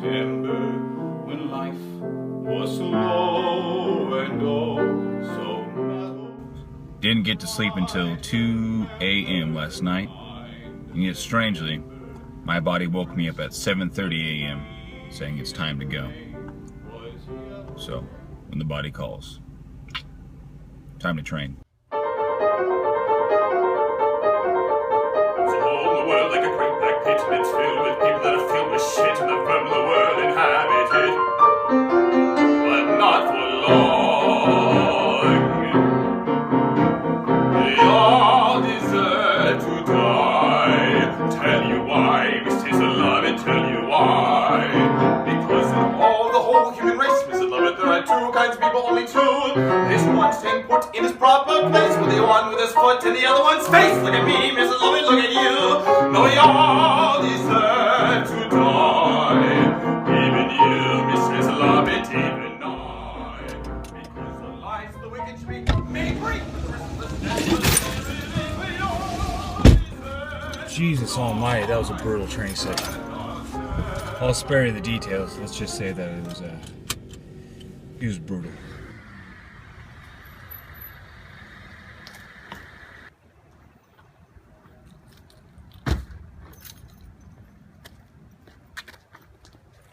September, when life was slow and oh so mellow. Didn't get to sleep until 2 a.m. last night, and yet strangely, my body woke me up at 7:30 a.m. saying it's time to go. So, when the body calls, time to train. Like a great black pit, and it's filled with people that are filled with shit, and the vermin of the world inhabited, but not for long. They all deserve to die. Tell you why, Mrs. Lovett, tell you why. Because in all the whole human race, Mrs. Lovett, there are two kinds of people, only two. This one staying put in his proper place, with the one with his foot in the other one's face. Look at me, Mrs. Lovett, look at you. No, we all deserve to die. Even you, Mrs. Lovett, even I. Because the lives of the wicked should be made free. Jesus almighty, that was a brutal training session. I'll spare you the details. Let's just say that it was brutal.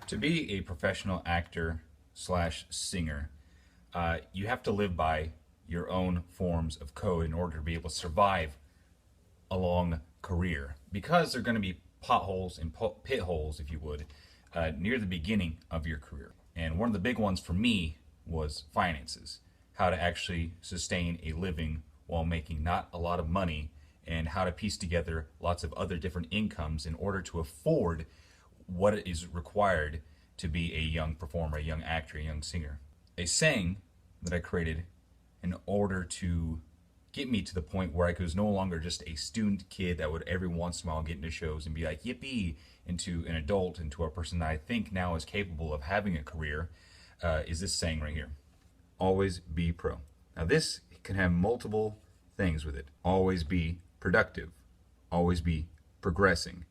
To be a professional actor / singer, you have to live by your own forms of code in order to be able to survive a long career. Because there are going to be potholes and pit holes, if you would, near the beginning of your career. And one of the big ones for me was finances. How to actually sustain a living while making not a lot of money, and how to piece together lots of other different incomes in order to afford what is required to be a young performer, a young actor, a young singer. A saying that I created in order to get me to the point where I was no longer just a student kid that would every once in a while get into shows and be like, yippee, into an adult, into a person that I think now is capable of having a career, is this saying right here. Always be pro. Now this can have multiple things with it. Always be productive. Always be progressing.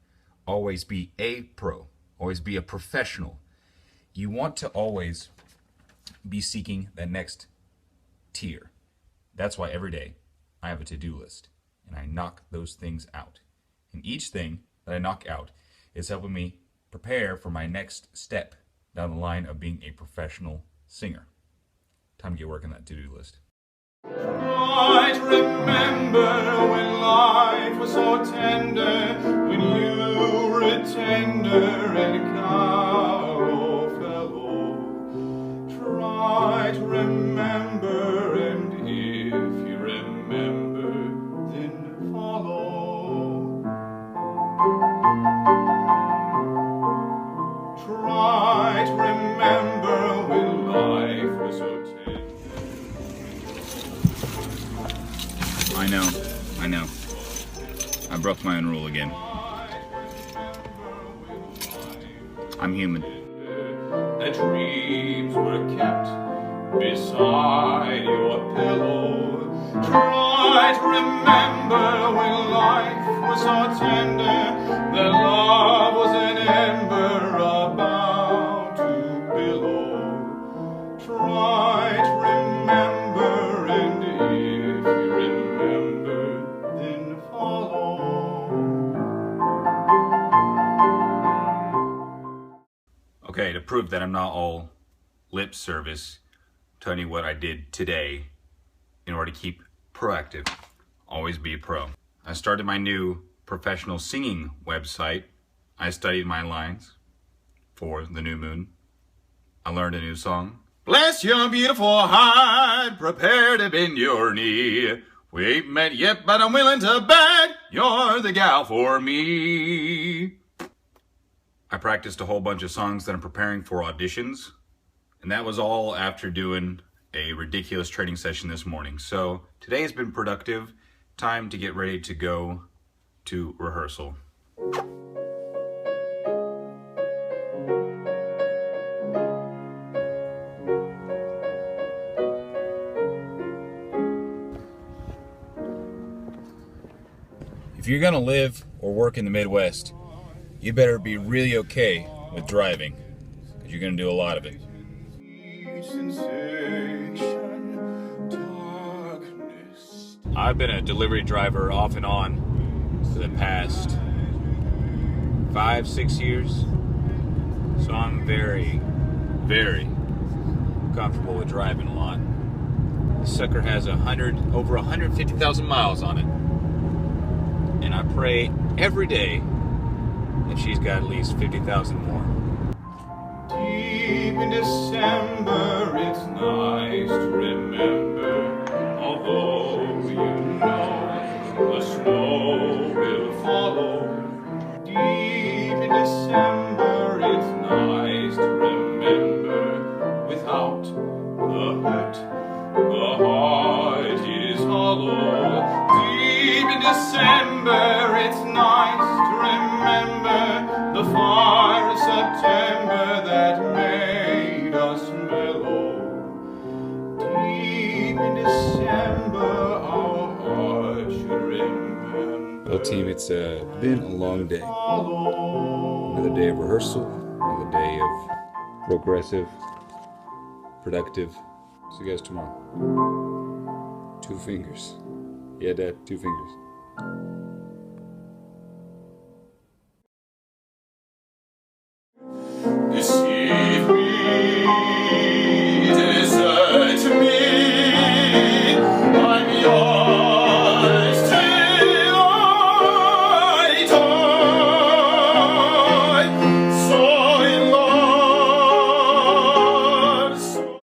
Always be a pro. Always be a professional. You want to always be seeking that next tier. That's why every day I have a to-do list, and I knock those things out. And each thing that I knock out is helping me prepare for my next step down the line of being a professional singer. Time to get working that to-do list. Try to remember when life was so tender, when you were a tender and caro fellow. Try to remember, and if you remember, then follow. Try to remember when life was so tender. I know. I broke my own rule again. I'm human. The dreams were kept beside your pillow. Try to remember when life was so tender, that love was an ember about to billow. Try to remember, and if you remember, then follow. Okay, to prove that I'm not all lip service, telling you what I did today in order to keep proactive. Always be a pro. I started my new professional singing website. I studied my lines for the new moon. I learned a new song. Bless your beautiful heart, prepare to bend your knee. We ain't met yet, but I'm willing to bet you're the gal for me. I practiced a whole bunch of songs that I'm preparing for auditions, and that was all after doing a ridiculous training session this morning. So today has been productive. Time to get ready to go to rehearsal. If you're gonna live or work in the Midwest, you better be really okay with driving. You're gonna do a lot of it. I've been a delivery driver off and on for the past 5-6 years, so I'm very, very comfortable with driving a lot. This sucker has over 150,000 miles on it, and I pray every day that she's got at least 50,000 more. Deep in December, it's nice to remember, although you know the snow will follow. Deep in December, it's nice to remember, without the hurt, the heart is hollow. Deep in December, it's nice to remember the fire of September that made us mellow. Deep in December, our hearts should remember. Well, team, it's been a long day. Another day of rehearsal, another day of progressive, productive. See you guys tomorrow. 2 fingers. Yeah, Dad, 2 fingers.